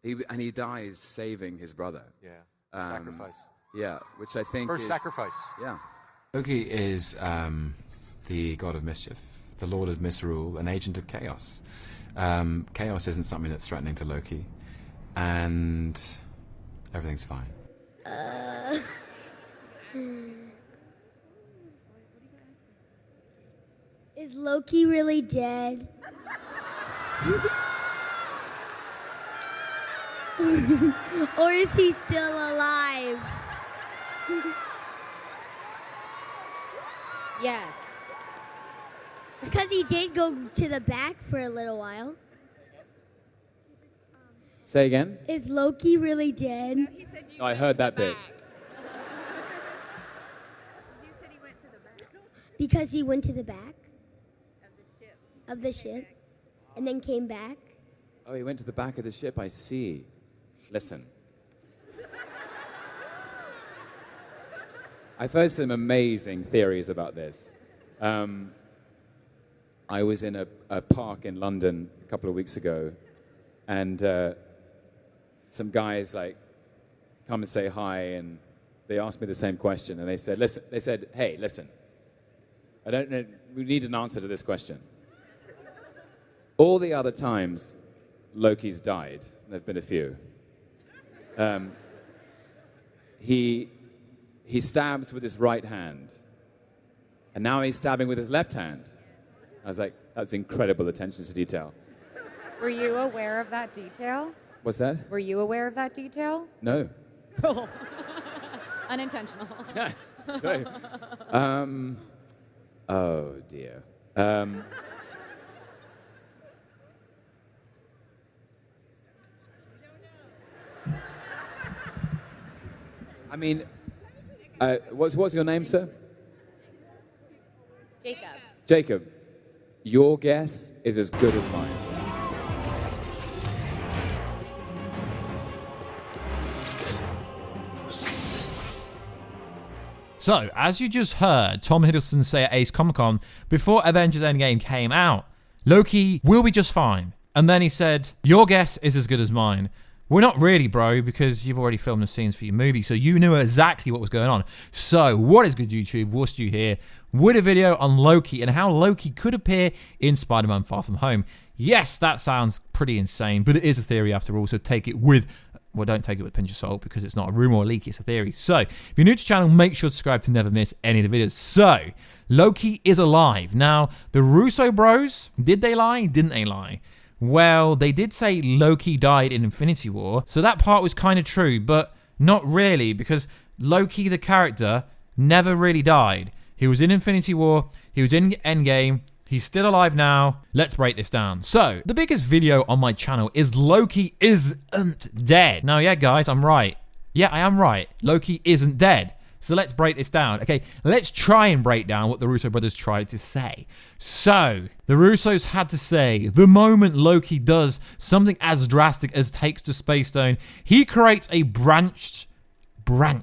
He dies saving his brother. Yeah. Sacrifice. Yeah, which I think First sacrifice. Yeah. Loki is the god of mischief, the lord of misrule, an agent of chaos. Chaos isn't something that's threatening to Loki, and everything's fine. Is Loki really dead? Or is he still alive? Yes. Because he did go to the back for a little while. Say again? Is Loki really dead? No, I heard that bit. You said he went to the back. Because he went to the back of the ship and then came back. Oh, he went to the back of the ship. I see. Listen. I've heard some amazing theories about this. I was in a park in London a couple of weeks ago, and some guys come and say hi, and they asked me the same question, and they said, "Listen," they said, "Hey, listen. I don't know. We need an answer to this question. All the other times Loki's died, and there've been a few. He stabs with his right hand, and now he's stabbing with his left hand." I was like, that was incredible attention to detail. Were you aware of that detail? What's that? Were you aware of that detail? No. Oh. Unintentional. So, oh dear. I mean, what's your name, sir? Jacob. Jacob. Your guess is as good as mine. So, as you just heard Tom Hiddleston say at Ace Comic Con before Avengers Endgame came out, Loki will be just fine. And then he said, your guess is as good as mine. Well, not really, bro, because you've already filmed the scenes for your movie, so you knew exactly what was going on. So, what is good, YouTube? Warstu here with a video on Loki and how Loki could appear in Spider-Man Far From Home. Yes, that sounds pretty insane, but it is a theory after all, so take it with... Well, don't take it with a pinch of salt because it's not a rumor or a leak, it's a theory. So, if you're new to the channel, make sure to subscribe to never miss any of the videos. So, Loki is alive. Now, the Russo bros, did they lie? Didn't they lie? Well, they did say Loki died in Infinity War, so that part was kind of true, but not really, because Loki, the character, never really died. He was in Infinity War, he was in EndGame, he's still alive now. Let's break this down. So, the biggest video on my channel is Loki isn't dead. Now, yeah, guys, I'm right. Yeah, I am right. Loki isn't dead. So let's break this down. Okay, let's try and break down what the Russo brothers tried to say. So, the Russos had to say, the moment Loki does something as drastic as takes the Space Stone, he creates a branch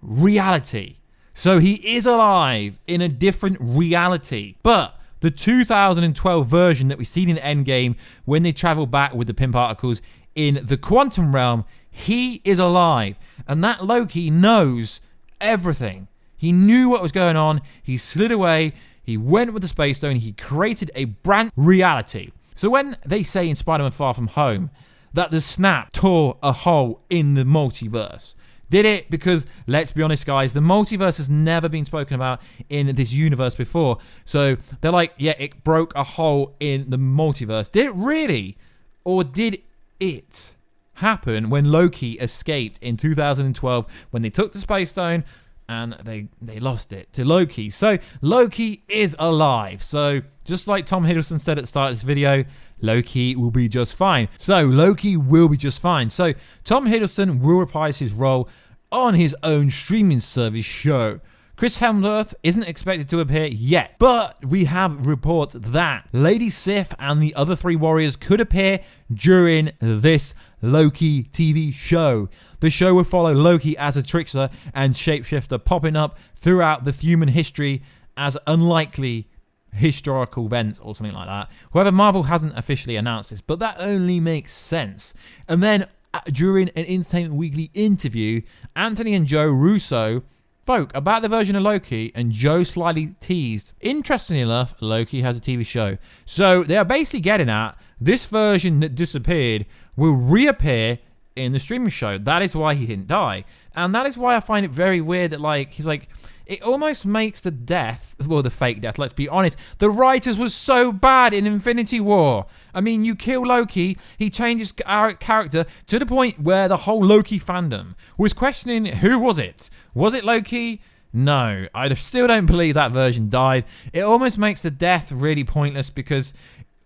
reality. So he is alive in a different reality. But the 2012 version that we seen in Endgame, when they travel back with the pin particles in the quantum realm, he is alive. And that Loki knows everything. He knew what was going on, he slid away, he went with the Space Stone, he created a brand reality. So when they say in Spider-Man Far From Home that the snap tore a hole in the multiverse, did it? Because let's be honest, guys, the multiverse has never been spoken about in this universe before. So they're like, yeah, it broke a hole in the multiverse. Did it really? Or did it happen when Loki escaped in 2012 when they took the Space Stone and they lost it to Loki? So Loki is alive. So just like Tom Hiddleston said at the start of this video, Loki will be just fine. So Loki will be just fine. So Tom Hiddleston will reprise his role on his own streaming service show. Chris Hemsworth isn't expected to appear yet, but we have reports that Lady Sif and the other three warriors could appear during this Loki TV show. The show will follow Loki as a trickster and shapeshifter popping up throughout the human history as unlikely historical events or something like that. However, Marvel hasn't officially announced this, but that only makes sense. And then during an Entertainment Weekly interview, Anthony and Joe Russo spoke about the version of Loki, and Joe slightly teased, interestingly enough, Loki has a TV show. So they are basically getting at this version that disappeared will reappear in the streaming show. That is why he didn't die. And that is why I find it very weird that, like, he's like, it almost makes the death, well, the fake death, let's be honest, the writers was so bad in Infinity War. I mean, you kill Loki, he changes our character to the point where the whole Loki fandom was questioning who was it? Was it Loki? No, I still don't believe that version died. It almost makes the death really pointless, because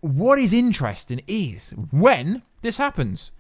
what is interesting is when this happens.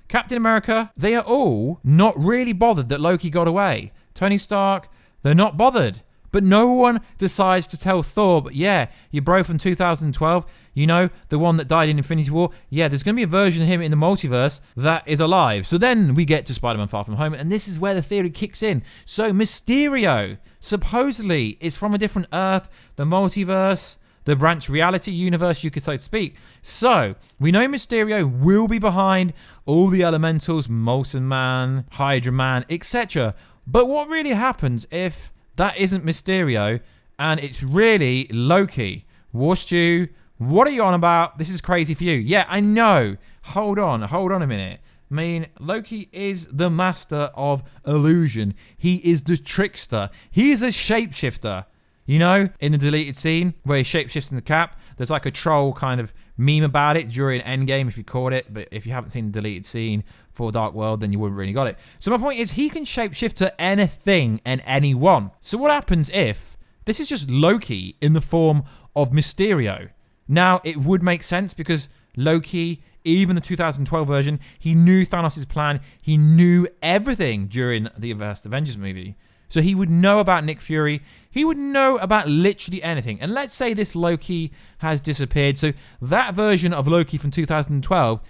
Captain America, they are all not really bothered that Loki got away. Tony Stark, they're not bothered. But no one decides to tell Thor, but yeah, your bro from 2012, you know, the one that died in Infinity War, yeah, there's going to be a version of him in the multiverse that is alive. So then we get to Spider-Man Far From Home, and this is where the theory kicks in. So Mysterio supposedly is from a different Earth, the multiverse, the branch reality universe, you could so to speak. So we know Mysterio will be behind all the elementals, Molten Man, Hydra Man, etc. But what really happens if that isn't Mysterio and it's really Loki? Warstu, what are you on about? This is crazy for you. Yeah, I know. Hold on a minute. I mean, Loki is the master of illusion. He is the trickster. He is a shapeshifter. You know, in the deleted scene where he shapeshifts in the cap, there's like a troll kind of meme about it during EndGame, if you caught it. But if you haven't seen the deleted scene for Dark World, then you wouldn't really got it. So my point is, he can shapeshift to anything and anyone. So what happens if this is just Loki in the form of Mysterio? Now, it would make sense because Loki, even the 2012 version, he knew Thanos' plan. He knew everything during the first Avengers movie. So he would know about Nick Fury. He would know about literally anything. And let's say this Loki has disappeared. So that version of Loki from 2012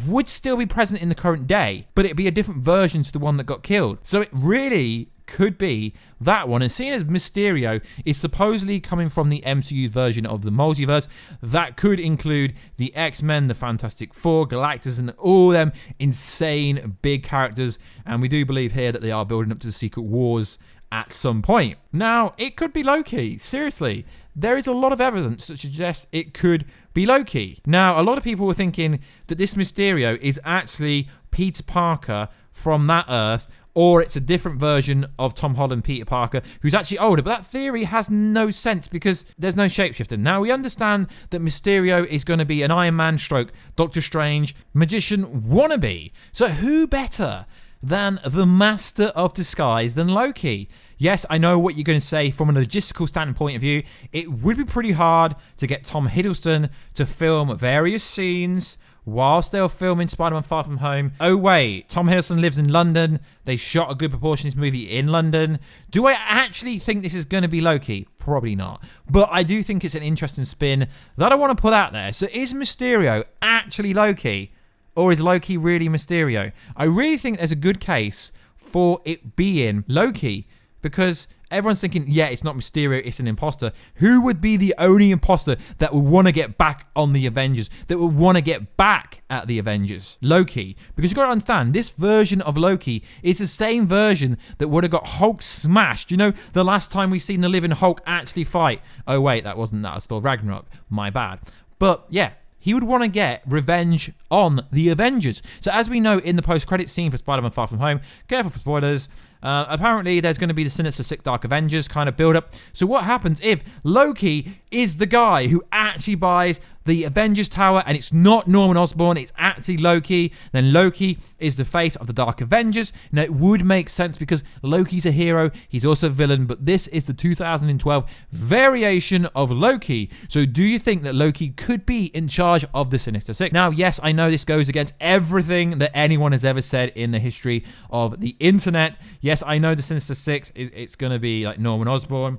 would still be present in the current day, but it'd be a different version to the one that got killed. So it really could be that one. And seeing as Mysterio is supposedly coming from the MCU version of the multiverse, that could include the X-Men, the Fantastic Four, Galactus, and all them insane big characters. And we do believe here that they are building up to the Secret Wars at some point. Now, it could be Loki. Seriously, there is a lot of evidence that suggests it could be Loki. Now, a lot of people were thinking that this Mysterio is actually Peter Parker from that Earth, or it's a different version of Tom Holland Peter Parker, who's actually older. But that theory has no sense because there's no shapeshifter. Now, we understand that Mysterio is going to be an Iron Man stroke Doctor Strange magician wannabe. So who better than the master of disguise than Loki? Yes, I know what you're going to say from a logistical standpoint of view. It would be pretty hard to get Tom Hiddleston to film various scenes whilst they were filming Spider-Man Far From Home. Oh wait, Tom Hiddleston lives in London. They shot a good proportion of this movie in London. Do I actually think this is going to be Loki? Probably not. But I do think it's an interesting spin that I want to put out there. So is Mysterio actually Loki? Or is Loki really Mysterio? I really think there's a good case for it being Loki, because everyone's thinking, yeah, it's not Mysterio, it's an imposter. Who would be the only imposter that would want to get back on the Avengers, that would want to get back at the Avengers? Loki. Because you've got to understand, this version of Loki is the same version that would have got Hulk smashed. You know, the last time we seen the living Hulk actually fight. Oh wait, that was Thor Ragnarok. My bad. But yeah, he would want to get revenge on the Avengers. So as we know in the post-credit scene for Spider-Man Far From Home, careful for spoilers, apparently there's going to be the Sinister Six Dark Avengers kind of build-up. So what happens if Loki is the guy who actually buys the Avengers Tower and it's not Norman Osborn, it's actually Loki? Then Loki is the face of the Dark Avengers. Now it would make sense because Loki's a hero, he's also a villain, but this is the 2012 variation of Loki. So do you think that Loki could be in charge of the Sinister Six? Now, yes, I know this goes against everything that anyone has ever said in the history of the internet. Yes, I know the Sinister Six, it's going to be like Norman Osborn,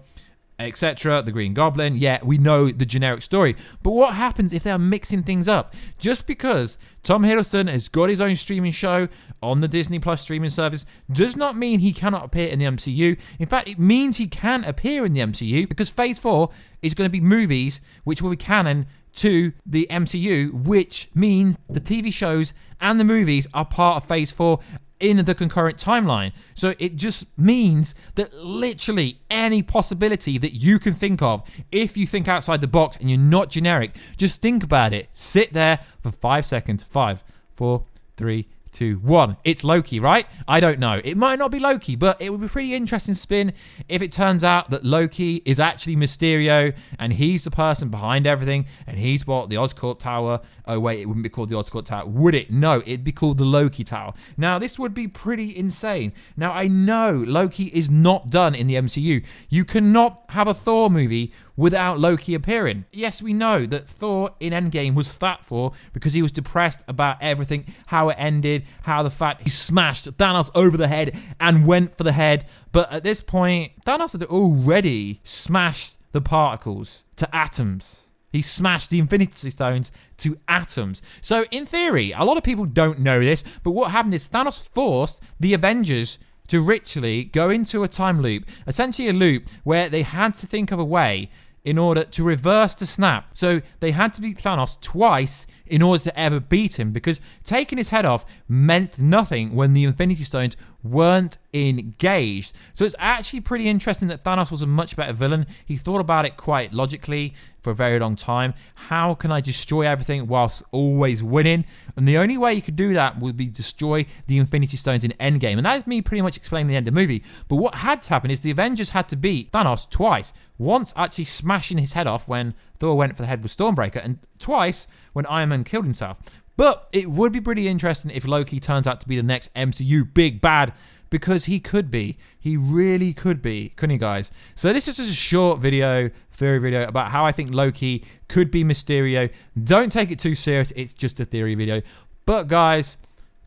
etc., the Green Goblin. Yeah, we know the generic story. But what happens if they're mixing things up? Just because Tom Hiddleston has got his own streaming show on the Disney Plus streaming service does not mean he cannot appear in the MCU. In fact, it means he can appear in the MCU because Phase 4 is going to be movies which will be canon to the MCU, which means the TV shows and the movies are part of Phase 4 in the concurrent timeline. So it just means that literally any possibility that you can think of, if you think outside the box and you're not generic, just think about it. Sit there for 5 seconds. 5, 4, 3, 2, 1. It's Loki, right? I don't know. It might not be Loki, but it would be a pretty interesting spin if it turns out that Loki is actually Mysterio and he's the person behind everything and he's what the Oscorp Tower. Oh wait, it wouldn't be called the Oscorp Tower, would it? No, it'd be called the Loki Tower. Now, this would be pretty insane. Now, I know Loki is not done in the MCU. You cannot have a Thor movie without Loki appearing. Yes, we know that Thor in EndGame was fat for because he was depressed about everything, how it ended, how the fact he smashed Thanos over the head and went for the head. But at this point, Thanos had already smashed the particles to atoms. He smashed the Infinity Stones to atoms. So in theory, a lot of people don't know this, but what happened is Thanos forced the Avengers to literally go into a time loop, essentially a loop where they had to think of a way in order to reverse the snap. So they had to beat Thanos twice in order to ever beat him, because taking his head off meant nothing when the Infinity Stones weren't engaged. So it's actually pretty interesting that Thanos was a much better villain. He thought about it quite logically for a very long time. How can I destroy everything whilst always winning? And the only way you could do that would be destroy the Infinity Stones in EndGame. And that is me pretty much explaining the end of the movie. But what had to happen is the Avengers had to beat Thanos twice. Once actually smashing his head off when Thor went for the head with Stormbreaker, and twice when Iron Man killed himself. But it would be pretty interesting if Loki turns out to be the next MCU big bad, because he could be. He really could be, couldn't he, guys? So this is just a short video, theory video, about how I think Loki could be Mysterio. Don't take it too serious. It's just a theory video. But guys,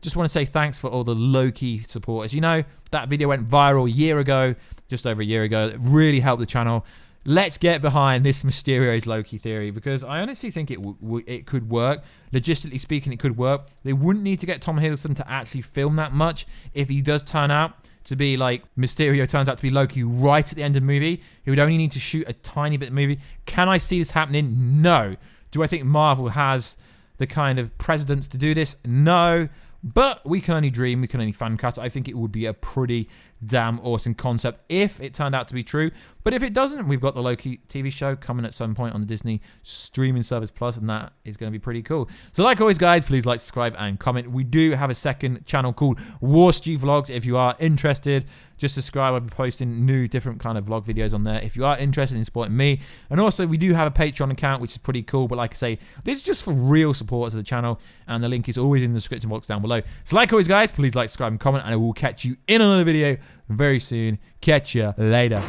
just want to say thanks for all the Loki supporters. You know, that video went viral a year ago, just over a year ago. It really helped the channel. Let's get behind this Mysterio's Loki theory, because I honestly think it could work. Logistically speaking, it could work. They wouldn't need to get Tom Hiddleston to actually film that much. If he does turn out to be like Mysterio turns out to be Loki right at the end of the movie, he would only need to shoot a tiny bit of the movie. Can I see this happening? No. Do I think Marvel has the kind of precedence to do this? No. But we can only dream, we can only fancast. I think it would be a pretty damn awesome concept if it turned out to be true. But if it doesn't, we've got the Loki TV show coming at some point on the Disney streaming service plus, and that is going to be pretty cool. So like always, guys, please like, subscribe, and comment. We do have a second channel called Warstu Vlogs. If you are interested, just subscribe. I'll be posting new, different kind of vlog videos on there if you are interested in supporting me. And also, we do have a Patreon account, which is pretty cool. But like I say, this is just for real supporters of the channel, and the link is always in the description box down below. So like always, guys, please like, subscribe, and comment, and I will catch you in another video very soon. Catch ya later.